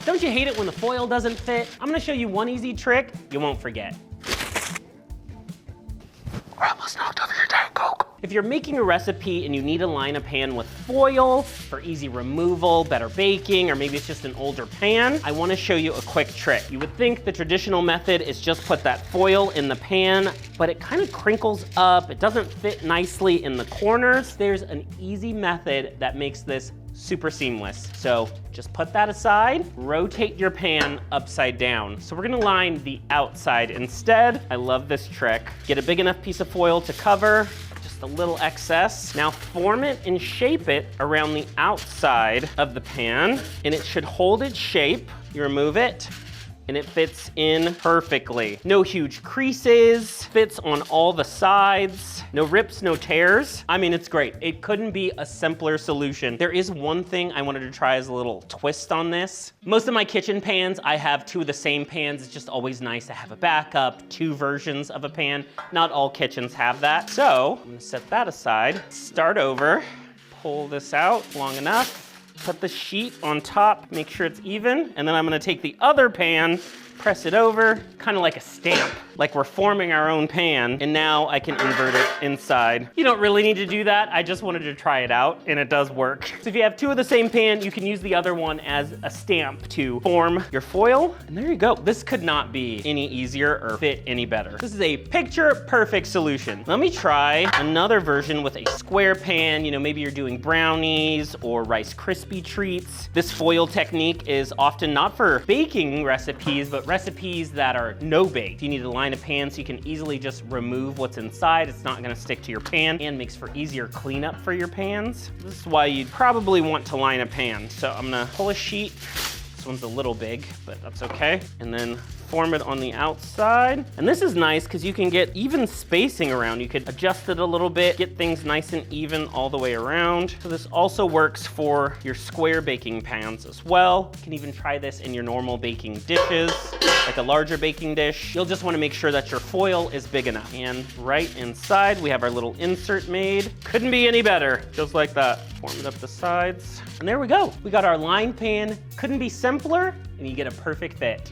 Don't you hate it when the foil doesn't fit? I'm gonna show you one easy trick you won't forget. I almost knocked over your Diet Coke. If you're making a recipe and you need to line a pan with foil for easy removal, better baking, or maybe it's just an older pan, I wanna show you a quick trick. You would think the traditional method is just put that foil in the pan, but it kind of crinkles up. It doesn't fit nicely in the corners. There's an easy method that makes this super seamless. So just put that aside, rotate your pan upside down. So we're gonna line the outside instead. I love this trick. Get a big enough piece of foil to cover, just a little excess. Now form it and shape it around the outside of the pan, and it should hold its shape. You remove it, and it fits in perfectly. No huge creases, fits on all the sides, no rips, no tears. I mean, it's great. It couldn't be a simpler solution. There is one thing I wanted to try as a little twist on this. Most of my kitchen pans, I have two of the same pans. It's just always nice to have a backup, two versions of a pan. Not all kitchens have that. So I'm gonna set that aside, start over, pull this out long enough, put the sheet on top, make sure it's even, and then I'm gonna take the other pan, press it over, kind of like a stamp, like we're forming our own pan, and now I can invert it inside. You don't really need to do that. I just wanted to try it out, and it does work. So if you have two of the same pan, you can use the other one as a stamp to form your foil, and there you go. This could not be any easier or fit any better. This is a picture-perfect solution. Let me try another version with a square pan. You know, maybe you're doing brownies or Rice Krispie treats. This foil technique is often not for baking recipes, but recipes that are no-bake. You need to line a pan so you can easily just remove what's inside. It's not gonna stick to your pan and makes for easier cleanup for your pans. This is why you'd probably want to line a pan. So I'm gonna pull a sheet. This one's a little big, but that's okay. And then form it on the outside. And this is nice because you can get even spacing around. You could adjust it a little bit, get things nice and even all the way around. So this also works for your square baking pans as well. You can even try this in your normal baking dishes, like a larger baking dish. You'll just want to make sure that your foil is big enough. And right inside, we have our little insert made. Couldn't be any better, just like that. Form it up the sides. And there we go. We got our lined pan. Couldn't be simpler, and you get a perfect fit.